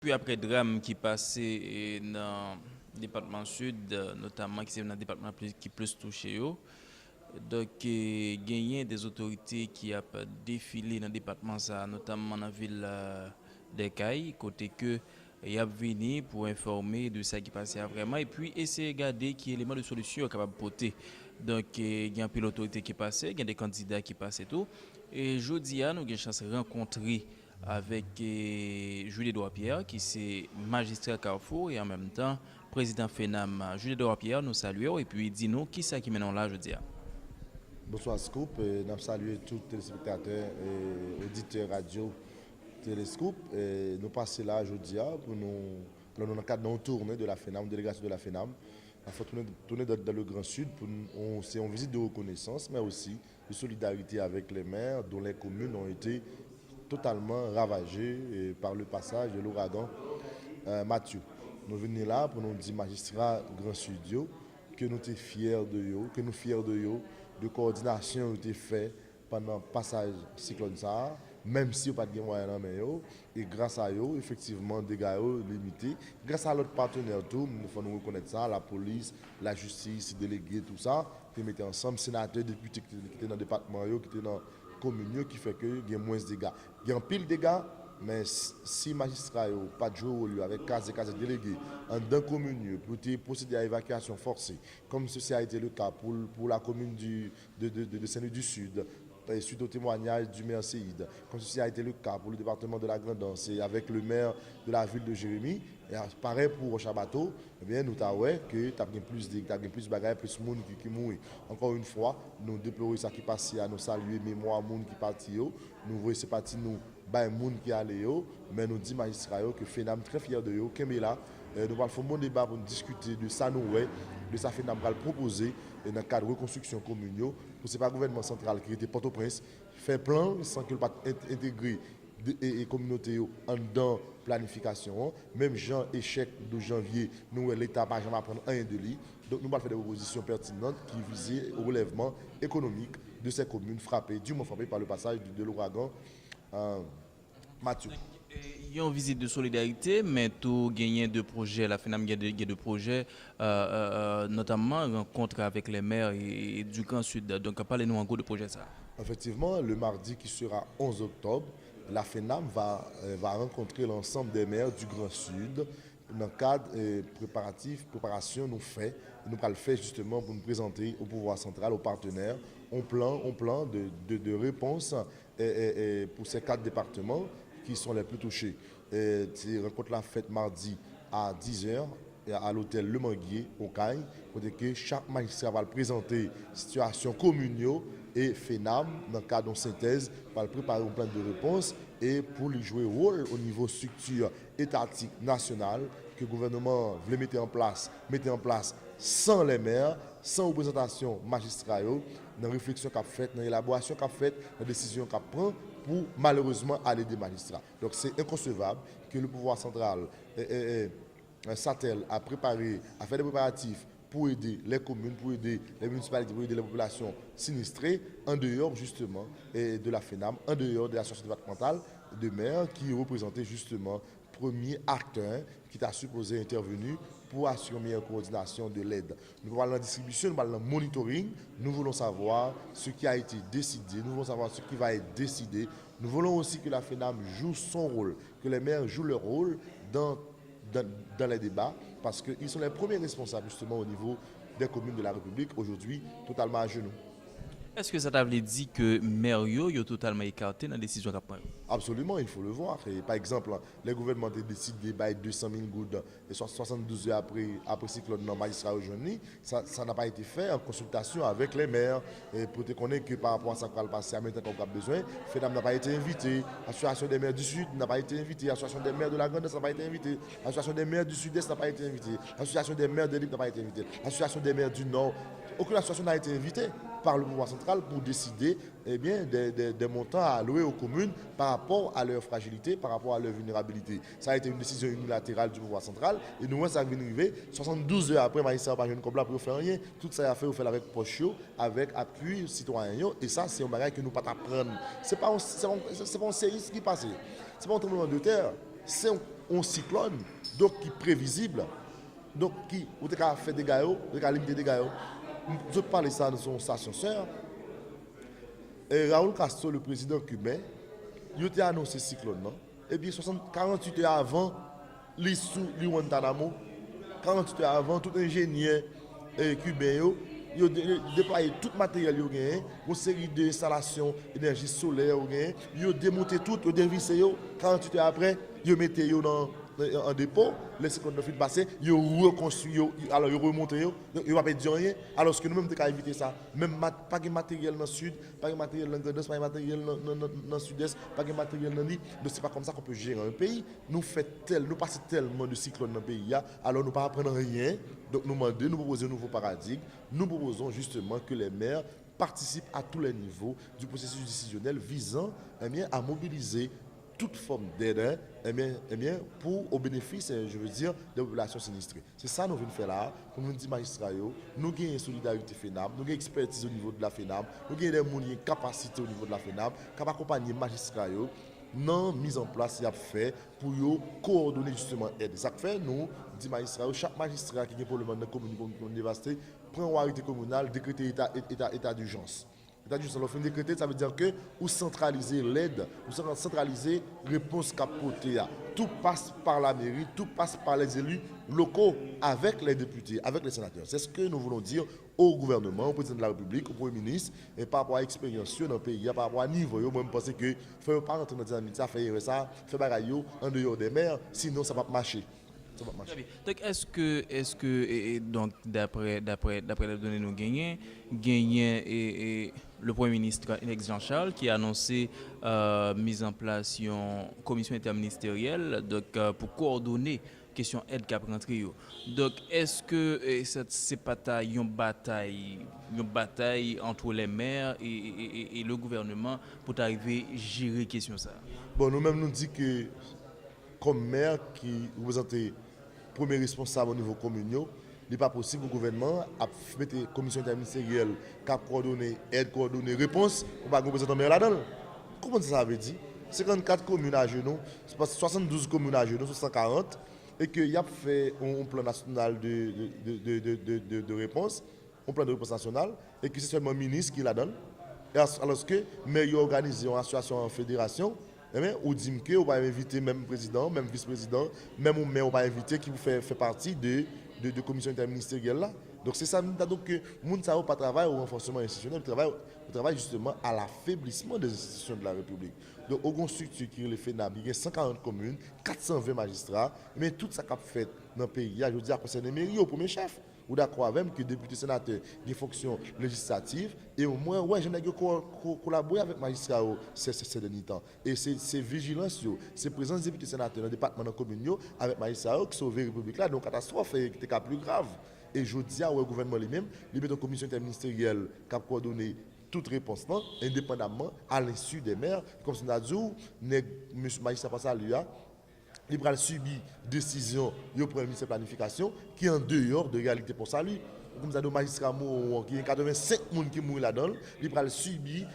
Puis après drame qui passait dans le département sud, notamment qui c'est dans le département qui plus touché. Donc, gagné des autorités qui a défilé dans le département, ça, notamment dans la ville des Cailles, côté que il a venu pour informer de ça qui passait vraiment et puis essayer de regarder qui élément de solution est capable de porter. Donc, il y a un peu l'autorité qui passait, il y a des candidats qui passaient tout. Et jeudi, nous avons une chance de rencontrer avec Julie-Edouard Pierre, qui est magistrat Carrefour et en même temps président FENAM. Julie-Edouard Pierre, nous saluons et puis dis-nous qui c'est qui mène là jeudi. Bonsoir Scoop, nous saluons tous les téléspectateurs et auditeurs radio Téléscoop. Nous passons là aujourd'hui pour nous, dans le cadre d'une tournée de la FENAM, une délégation de la FENAM. On fait tourner dans le Grand Sud, c'est une visite de reconnaissance, mais aussi de solidarité avec les maires dont les communes ont été totalement ravagées par le passage de l'ouragan Mathieu. Nous venons là pour nous dire, magistrat Grand Studio, que nous sommes fiers de eux, que nous sommes fiers de eux, de coordination qui a été faite pendant le passage cyclone ça, même si on n'a pas de moyens en main, et grâce à eux, effectivement, des dégâts limités. Grâce à l'autre partenaire, tout, il faut nous reconnaître ça, la police, la justice, les délégués, tout ça, qui mettaient ensemble, sénateurs, députés qui étaient dans le département, qui étaient dans la commune, qui fait qu'il y a moins de dégâts. Il y a un pile de dégâts. Mais si les magistrats n'ont pas joué au lieu avec cas et cas délégués en d'un commune pour procéder à l'évacuation forcée, comme ceci a été le cas pour la commune de Saint-Louis du Sud, suite au témoignage du maire Séide, comme ceci a été le cas pour le département de la Grand'Anse et avec le maire de la ville de Jérémie, et pareil pour Rochabateau, eh bien, nous avons que tu as plus de bagages, plus de monde qui mourit. Encore une fois, nous déplorons ça qui passe à nous saluer, mémoire, monde qui parti, nous voyons c'est parti nous. Bah, les gens qui allent, mais nous disons magistrats que FENAM très fier de eux, là, nous allons faire un bon débat pour discuter de ça, de ça FENAM va le proposer dans le cadre de reconstruction commune. Pour ce pas le gouvernement central qui était Port-au-Prince, fait plan sans qu'il ne pas intégrer et communauté en dans planification. Même Jean échec de janvier, nous l'État n'a jamais prendre rien de lui. Donc nous allons faire des propositions pertinentes qui visent au relèvement économique de ces communes frappées, durement frappées par le passage de l'ouragan. Mathieu. Il y a une visite de solidarité, mais tout gagné de projets, la FENAM gagne de projets, notamment rencontre avec les maires et du Grand Sud. Donc, parlez-nous en gros de projet ça. Effectivement, le mardi qui sera 11 octobre, la FENAM va rencontrer l'ensemble des maires du Grand Sud dans le cadre préparation nous fait. Nous allons le faire justement pour nous présenter au pouvoir central, aux partenaires, un plan de réponse pour ces 4 départements qui sont les plus touchés. Cette rencontre-là faite mardi à 10h à l'hôtel Le Manguier au Caille, pour que chaque magistrat va présenter la situation commune et FENAM, dans le cadre d'une synthèse, va préparer un plan de réponse et pour lui jouer rôle au niveau structure étatique nationale que le gouvernement voulait mettre en place sans les maires, sans représentation magistrale, dans la réflexion qu'a faite, dans l'élaboration qu'a faite, dans la décision qu'a prise pour malheureusement aller des magistrats. Donc c'est inconcevable que le pouvoir central s'attelle à préparer, à faire des préparatifs pour aider les communes, pour aider les municipalités, pour aider les populations sinistrées, en dehors justement de la FENAM, en dehors de l'association départementale de maires qui représentait justement premier acteur qui a supposé intervenir pour assurer une meilleure coordination de l'aide. Nous parlons de distribution, nous parlons de monitoring, nous voulons savoir ce qui a été décidé, nous voulons savoir ce qui va être décidé. Nous voulons aussi que la FENAM joue son rôle, que les maires jouent leur rôle dans les débats, parce qu'ils sont les premiers responsables justement au niveau des communes de la République, aujourd'hui totalement à genoux. Est-ce que ça t'a dit que Mario est totalement écarté dans la décision qu'a prise? Absolument, il faut le voir. Et par exemple, les gouvernements décident de bailler 200 000 gouttes et 72 heures après cyclone dans magistrat aujourd'hui. Ça n'a pas été fait en consultation avec les maires. Et pour te connaître que par rapport à ça qui va le passer à maintenant qu'on a besoin, FENAM n'a pas été invité. L'association des maires du Sud n'a pas été invitée. L'association des maires de la Grande n'a pas été invitée. L'association des maires du Sud-Est n'a pas été invitée. L'association des maires de l'Île n'a pas été invitée. L'association des maires du Nord. Aucune association n'a été invitée par le pouvoir central pour décider des montants à allouer aux communes par rapport à leur fragilité, par rapport à leur vulnérabilité. Ça a été une décision unilatérale du pouvoir central et nous, ça vient arriver 72 heures après, magistrat pas comme là pour faire rien. Tout ça a fait, on fait avec poche, avec appui citoyen. Et ça, c'est un bagage que nous ne pouvons pas apprendre. Ce n'est pas un séisme qui passe. Ce n'est pas un tremblement de terre. C'est un cyclone, donc qui est prévisible, donc qui, vous avez fait des dégâts, vous avez limité des dégâts. Je parle ça dans son station sœur. Et Raúl Castro, le président cubain, il a annoncé ce cyclone. Non? Et bien, 48 heures avant, l'issue de Guantanamo, 48 heures avant, tout ingénieur cubain, il a déployé tout le matériel, une série d'installations d'énergie solaire, il a démonté tout, il a dévissé, 48 heures après, il a mis en dépôt, les cyclones de passé, ils ont reconstruit, alors ils ont remonté, ils n'ont pas dit rien, alors que nous-mêmes, nous avons évité ça. Même pas de matériel dans le sud, pas de matériel dans le nord-est, pas de matériel dans le sud-est, pas de matériel dans l'île. Donc, ce n'est pas comme ça qu'on peut gérer un pays. Nous passons tellement de cyclones dans le pays, alors nous ne pas prendre rien. Donc, nous proposons un nouveau paradigme. Nous proposons justement que les maires participent à tous les niveaux du processus décisionnel visant à mobiliser toute forme d'aide pour au bénéfice, je veux dire, des populations sinistrées. C'est ça que nous venons faire là, pour nous dire magistrats, nous avons une solidarité FENAB, nous avons une expertise au niveau de la FENAB, nous avons des moyens, capacités au niveau de la FENAB, qui accompagner les magistrats dans la mise en place qu'il fait pour coordonner justement l'aide. Ça fait, nous, dit magistrats, chaque magistrat qui est pour le monde de la commune dévastée, prend une arrêté communal, décréter état d'urgence. Décrété, ça veut dire que vous centralisez l'aide, vous centralisez la réponse capotée. Tout passe par la mairie, tout passe par les élus locaux avec les députés, avec les sénateurs. C'est ce que nous voulons dire au gouvernement, au président de la République, au Premier ministre, et par rapport à l'expérience dans le pays, par rapport à niveau. Moi, je pense que ne faut pas rentrer dans la dynamique, faire ça, faire bagaille en dehors des maires, sinon ça ne va pas marcher. Donc, est-ce que donc d'après les données nous gagnons, et le Premier ministre Alex Jean-Charles qui a annoncé mise en place une commission interministérielle donc pour coordonner question aide cap rentrée. Donc est-ce que c'est pas une bataille entre les maires et le gouvernement pour arriver à gérer question ça? Bon, nous-mêmes nous disons que comme maire qui représente premier responsable au niveau communal, il n'est pas possible au gouvernement à mettre une commission interministérielle qui a coordonné, aide, coordonné, réponse, pour ne pas représenter maire là-dedans. Comment ça veut dire? 54 communes à genoux, 72 communes à genoux, 140, et qu'il a fait un plan national de réponse, un plan de réponse national, et que c'est seulement le ministre qui la donne. Alors que, mais il organise une association en fédération, ou dit que on va inviter même président, même vice-président, même maire on va inviter qui fait partie de commission interministérielle là. Donc c'est ça donc que moun ça pas travail au renforcement institutionnel, travaille justement à l'affaiblissement des institutions de la République. Donc au structure qui est le FENAB, il y a 140 communes, 420 magistrats, mais tout ça qu'a fait dans le pays, je veux dire concerne les mairies au premier chef. Ou d'accord avec que député sénateur des fonctions législatives et au moins ouais j'en ai collaborer avec magistrats ces derniers temps et c'est vigilance c'est présence des députés sénateurs dans le département commune avec magistrats qui sauver la République là donc catastrophe est plus grave et je dis au gouvernement lui-même il met une commission interministérielle qui a coordonné toute réponse là, indépendamment à l'insu des maires comme c'est a dit monsieur magistrat passe à lui il a subi décision du Premier ministre de planification qui est en dehors de réalité pour ça lui. Comme ça, le magistrat qui est 85 personnes qui mourent là-dedans, il a subi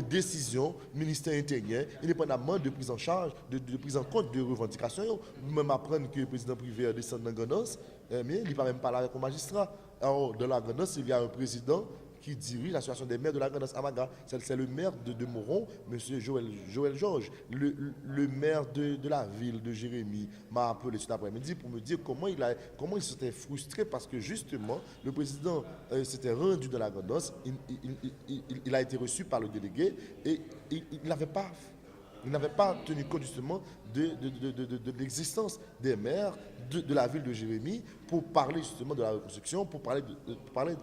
décision ministère intérieur, indépendamment de prise en charge, de prise en compte de revendications. Même apprendre que le président privé descend dans la Gandance, il ne va même pas avec le magistrat. Alors, dans la Gandance, il y a un président qui dirige l'association des maires de la Grande Amaga. C'est le maire de Moron, M. Joël Georges. Le maire de la ville de Jérémy m'a appelé cet après-midi pour me dire comment il s'était frustré parce que justement, le président s'était rendu dans la Grande, il a été reçu par le délégué et il n'avait pas tenu compte justement de l'existence des maires de la ville de Jérémy pour parler justement de la reconstruction, pour parler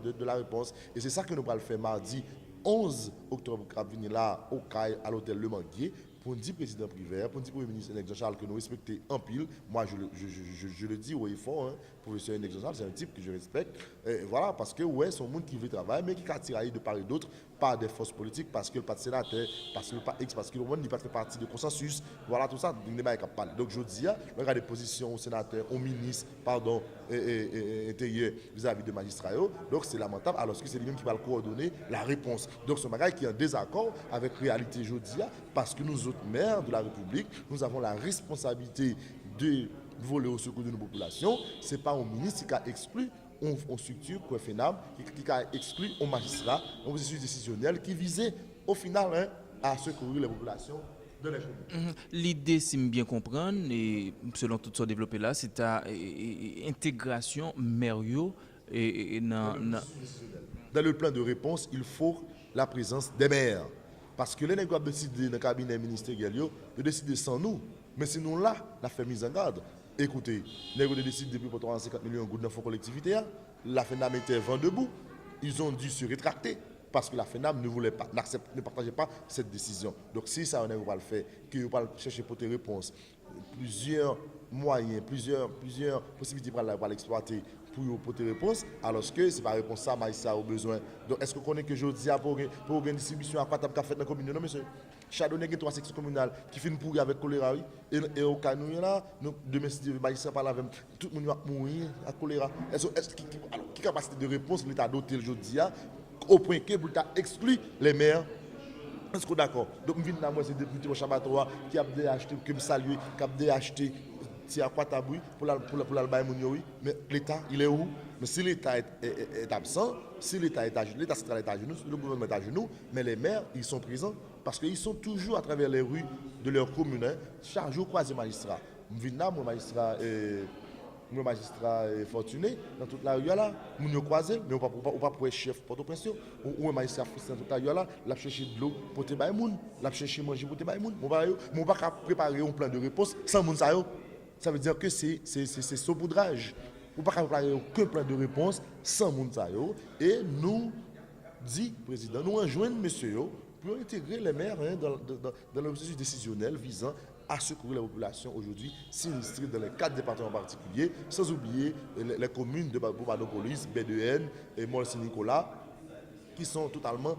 de la réponse. Et c'est ça que nous allons faire mardi 11 octobre, qui va venir là au CAI, à l'hôtel Le Manguier, pour dire président privé, pour dire Premier ministre Jean-Charles que nous respectons en pile. Moi, je le dis au fort, professeur Jean-Charles, c'est un type que je respecte. Et voilà, parce que ouais, c'est un monde qui veut travailler, mais qui a tiré de part et d'autre par des forces politiques, parce que le parti sénateur, parce que le parti X, parce que le monde n'est pas fait partie de consensus. Voilà, tout ça, il n'est pas capable. Donc, je dis, il y a des positions au sénateur, au ministre, pardon, intérieur vis-à-vis de magistrats. Donc, c'est lamentable, alors que c'est lui-même qui va le coordonner la réponse. Donc, ce bagage qui est en désaccord avec la réalité, je dis, parce que nous autres maires de la République, nous avons la responsabilité de voler au secours de nos populations. Ce n'est pas un ministre qui a exclu une structure comme FENAM, qui a exclu un magistrat, un processus décisionnel qui visait au final à secourir les populations de la commune. L'idée, si je bien comprendre, et selon tout ce développé là, c'est à intégration Merio et Dans le plan de réponse, il faut la présence des maires. Parce que les négociateurs décident dans le cabinet ministériel, de décider sans nous. Mais c'est nous là, la fait mise en garde. Écoutez, les négociateurs décident depuis pour 350 millions de dans la collectivité, la FENAM était vent debout. Ils ont dû se rétracter parce que la FENAM ne voulait pas, ne partageait pas cette décision. Donc si ça, on va le faire, qu'on va chercher pour des réponses, plusieurs moyens, plusieurs possibilités pour l'exploiter pour te réponse, alors que ce n'est pas réponse ça, mais ça a besoin. Donc, est-ce que vous connaissez que je dis pour une distribution à quoi tu as fait dans la commune? Non, monsieur. Chardonnay, il y a 3 sections communales qui finissent pourrir avec choléra. Et au cas où là, demain, si le magistrat parle avec tout le monde va mourir à choléra. Quelle capacité de réponse l'État a doté aujourd'hui au point que vous avez exclu les maires? Est-ce que d'accord? Donc, je viens moi, c'est le député au Chabatoa qui a acheté, qui me salue, qui a acheté. Si à quoi taboui pour l'Albaï Mounioui, mais l'État, il est où? Mais si l'État est absent, si l'État est à genoux, l'État central est à genoux, le gouvernement est à genoux, mais les maires, ils sont présents parce qu'ils sont toujours à travers les rues de leur commune, chaque jour croisés magistrats. Mon magistrat fortuné dans toute la rue là, nous nous croisés, mais on pas pour chef Port-au-Prince ou un magistrat frustré dans toute la rue là, l'a chercher de l'eau pour te bailler moun, l'a chercher manger pour te bailler moun. Mon pas préparer un plan de réponse sans moun ça yo. Ça veut dire que c'est saupoudrage. On ne peut pas préparer aucun plan de réponse sans Mounsayo. Et nous, dit le président, nous enjoignons monsieur pour intégrer les maires dans le processus décisionnel visant à secourir la population aujourd'hui sinistrée dans les 4 départements particuliers, sans oublier les communes de Bobanopolis, B2N et Mont-Saint-Nicolas, qui sont totalement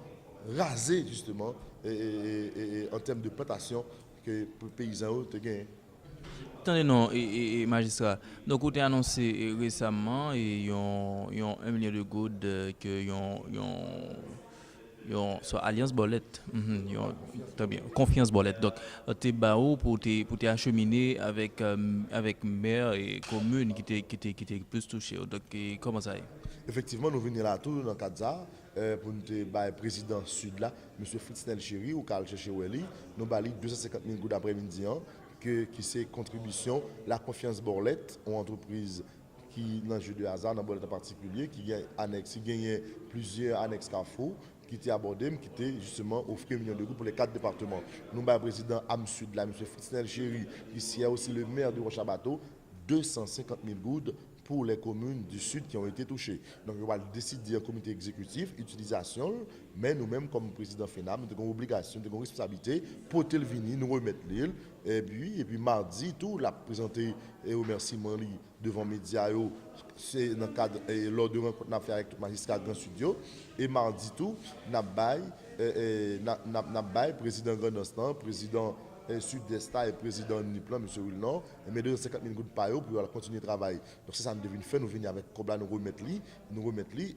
rasées justement en termes de plantation que les paysans ont gagné. Attendez, non, et magistrat. Donc, vous avez annoncé récemment, et ils ont 1 million de gouttes que soit Alliance Bolette. Très bien, Confiance Bolette. Donc, tu es pour acheminer avec maire et commune qui étaient plus touchés. Donc, comment ça est? Effectivement, nous venons là tout dans le cadre de ça, pour nous président sud là, M. Fritznel Chéri, ou Karl Checheweli, nous avons 250 000 gouttes d'après-midi. Qui c'est contribution, la confiance Borlette, une entreprise qui, dans le jeu de hasard, dans Borlette en particulier, qui gagne plusieurs annexes Carrefour, qui était abordé, qui était justement offert 1 million de gouttes pour les 4 départements. Nous avons le président Am-Sud, M. Fritznel Chéri, qui est aussi le maire de Rochabateau, 250 000 gouttes pour les communes du Sud qui ont été touchées. Donc, on va décider en comité exécutif, utilisation, mais nous-mêmes, comme président FENAM, nous avons une obligation, nous avons une responsabilité pour venir nous remettre l'île. Et puis mardi, tout l'a présenté et remerciement devant les médias, c'est dans le cadre lors de rencontre qu'on a fait avec le magistrat Grand Studio. Et mardi, tout, nous avons président Grand Instant, président Sud-Est et président Niplan, M. Wilnon, mais 250 000 gouttes par eau pour continuer de travailler. Donc ça nous devine faire, nous venons avec Kobla, nous remettre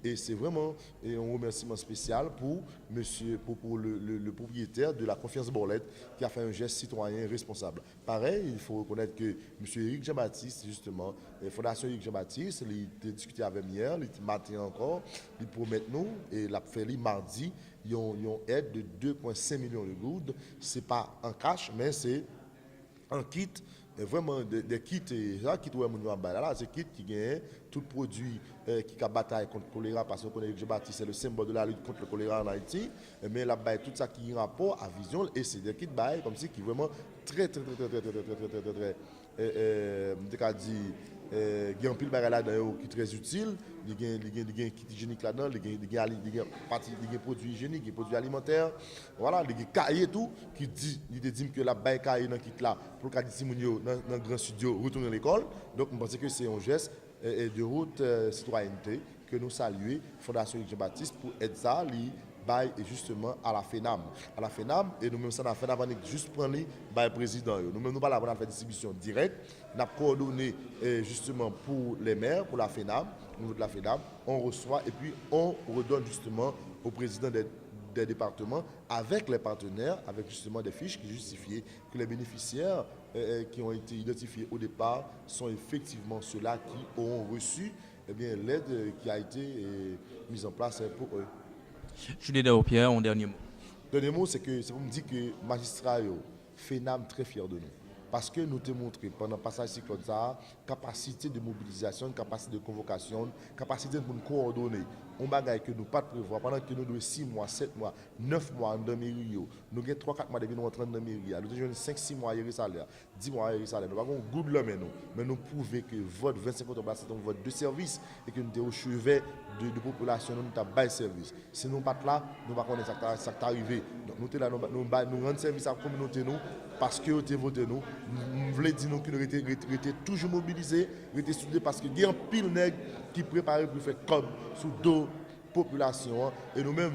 et c'est vraiment un remerciement spécial pour le propriétaire de la Confiance Borlette qui a fait un geste citoyen responsable. Pareil, il faut reconnaître que M. Éric Jean-Baptiste, justement, la Fondation Éric Jean-Baptiste, il a discuté avec hier, il matin encore, il promet nous, et l'a fait mardi, ils ont une aide de 2,5 millions de gouttes. Ce n'est pas en cash, mais c'est en kit, vraiment des kits. C'est kit qui gagne tout produit qui a bataille contre le choléra, parce qu'on connaît que Jean-Baptiste, c'est le symbole de la lutte contre le choléra en Haïti. Mais là, tout ça qui est en rapport à vision, et c'est des kits comme si qui vraiment très, il y a un pile là-dedans qui est très utile. Il y a un kit hygiénique là-dedans, il y a des produits hygiéniques, des produits alimentaires. Voilà, il y a des cahiers tout qui dit que la baille cahier dans le kit là pour le cas dans le grand studio retourner à l'école. Donc, je pense que c'est un geste de route citoyenneté que nous saluons, Fondation Jean-Baptiste, pour aider ça. Bail justement à la FENAM. Et nous-mêmes, ça a fait avant de juste prendre le président. Nous-mêmes, nous pas là pour faire distribution directe. Nous avons coordonné justement pour les maires, pour la FENAM, au niveau de la FENAM. On reçoit et puis on redonne justement au président des départements avec les partenaires, avec justement des fiches qui justifient que les bénéficiaires qui ont été identifiés au départ sont effectivement ceux-là qui auront reçu l'aide qui a été mise en place pour eux. Julien Daopierre, un dernier mot. Dernier mot, c'est pour me dire que les magistrats, FENAM, très fiers de nous. Parce que nous t'avons montré pendant le passage cyclone ça, capacité de mobilisation, capacité de convocation, capacité de nous coordonner. On bagaille que nous pas prévoir pendant que nous devons 6 mois, 7 mois, 9 mois dans la mairie. Nous avons 3-4 mois depuis nous entrer dans la mairie. Nous avons 5-6 mois à salaire, 10 mois à salaire. Nous avons un goût de l'homme, mais nous prouvons que votre 25 octobre, c'est un vote de service et que nous sommes au chevet de population, nous avons bail service. Si nous ne sommes pas là, nous ne connaissons pas ce qui est arrivé. Donc nous sommes là, nous rendons service à la communauté parce que vous avez voté nous. Nous voulons dire que nous étions toujours mobilisés, nous étions soudés parce qu'il y a un pile nègre qui prépare pour faire comme sous dos population et nous-mêmes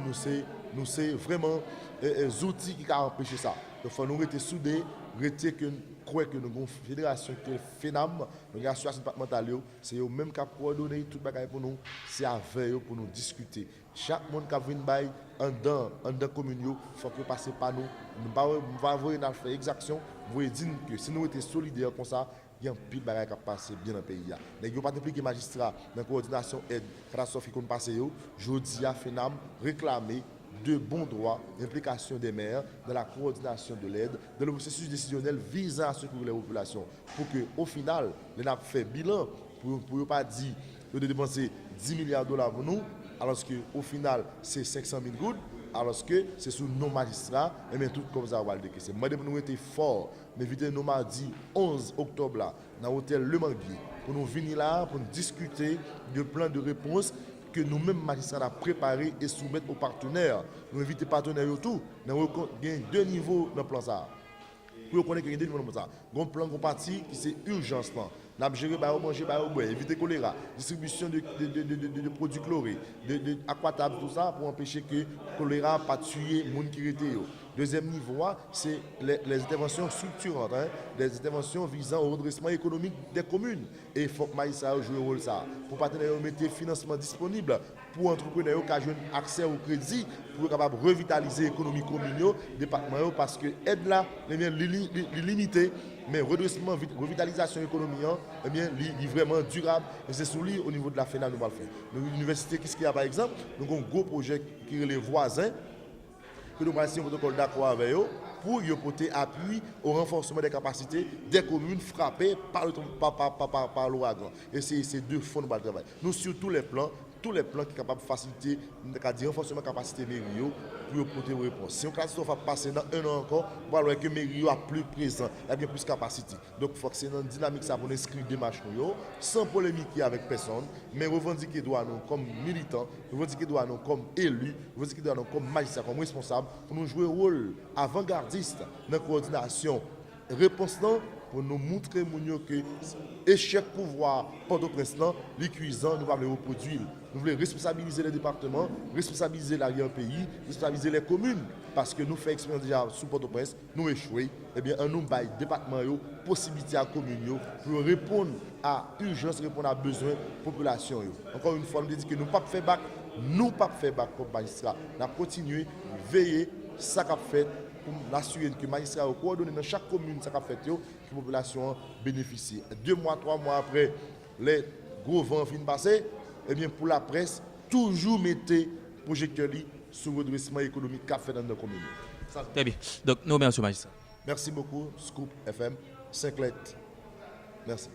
nous c'est vraiment les outils qui ont empêché ça. Donc il faut nous rester soudés, rester que croire que nous avons une fédération qui est FENAM, nous avons une association départementale, c'est eux même qui coordonné tout le pour nous, c'est avec eux pour nous discuter. Chaque monde qui a une bail en dans la commune, il faut que passe par nous. Nous ne va voir une faire exaction, vous dire que si nous étions solidaires comme ça, il y a un pile de bagages qui passé bien dans le pays. Mais il n'y a pas de magistrats dans la coordination aide catastrophique qui passe. Je dis à FENAM réclamer de bons droits, implication des maires dans la coordination de l'aide, dans le processus décisionnel visant à secourir les populations. Pour qu'au final, les avons fait bilan, pour ne pas dire de dépenser 10 milliards de dollars pour nous, alors qu'au final, c'est 500 000 gouttes, alors que c'est sous nos magistrats, et bien tout comme ça, on va le décaisser. Moi, nous étions forts, mais vite nous mardi 11 octobre, là, dans l'hôtel Le Manguier, pour nous venir là, pour nous discuter de plan de réponse que nous-mêmes, magistrats, avons préparé et soumettre aux partenaires. Nous invitons les partenaires autour. Nous avons deux niveaux dans le plan ça. Pour connaître qu'il y a deux niveaux dans le plan ça. Il y a un plan parti qui c'est urgence. Nous avons géré, manger, éviter le choléra, distribution de produits chlorés, d'aquatable, tout ça, pour empêcher que le choléra ne tue les gens qui étaient. Deuxième niveau, c'est les interventions structurantes, les interventions visant au redressement économique des communes. Et il faut que Maïssa joue un rôle ça. Pour partenaires mettre des financements disponibles pour entrepreneurs qui ont accès au crédit, pour être capable de revitaliser l'économie commune, département, parce que l'aide là, est limitée, mais redressement, revitalisation économique, est vraiment durable. Et c'est sous lui au niveau de la FENAM, nous allons le faire. L'université, qu'est-ce qu'il y a par exemple? Nous avons un gros projet qui est les voisins. Que nous avons signé un protocole d'accord avec eux pour y apporter appui au renforcement des capacités des communes frappées par l'ouragan. Et c'est deux fonds de travail. Nous, sur tous les plans qui sont capables de faciliter le renforcement de la capacité mairie pour apporter une réponse. Si on va passer dans un an encore, on va voir que mairie a plus présent, il y a bien plus de capacité. Donc il faut que c'est dans une dynamique ça pour inscrire des démarches sans polémiquer avec personne, mais revendiquer droit nous comme militants, revendiquer droit nous comme élus, revendiquer droit nous comme magistrats, comme responsables, pour nous jouer un rôle avant-gardiste dans la coordination. Réponse là, pour nous montrer que l'échec pouvoir Port-au-Prince, les cuisants, nous allons les reproduire. Nous voulons responsabiliser les départements, responsabiliser l'arrière-pays, responsabiliser les communes. Parce que nous faisons expérience déjà sous Port-au-Prince, nous échouons. Eh bien, nous avons des départements, possibilité à la commune pour répondre à l'urgence, répondre à besoin de la population. Encore une fois, nous disons que nous ne pouvons pas faire bac, nous ne pouvons pas faire bac comme magistrat. Nous allons continuer à veiller ça qu'a fait pour assurer que les magistrats coordonnés dans chaque commune, ça qu'a fait que la population bénéficie. 2 mois, 3 mois après, les gros vents viennent passer, eh bien pour la presse, toujours mettez projecteur sur le redressement économique qu'a fait dans nos communes. Très bien. Donc, nous remercions, magistrat. Merci beaucoup, Scoop FM, 5 lettres. Merci.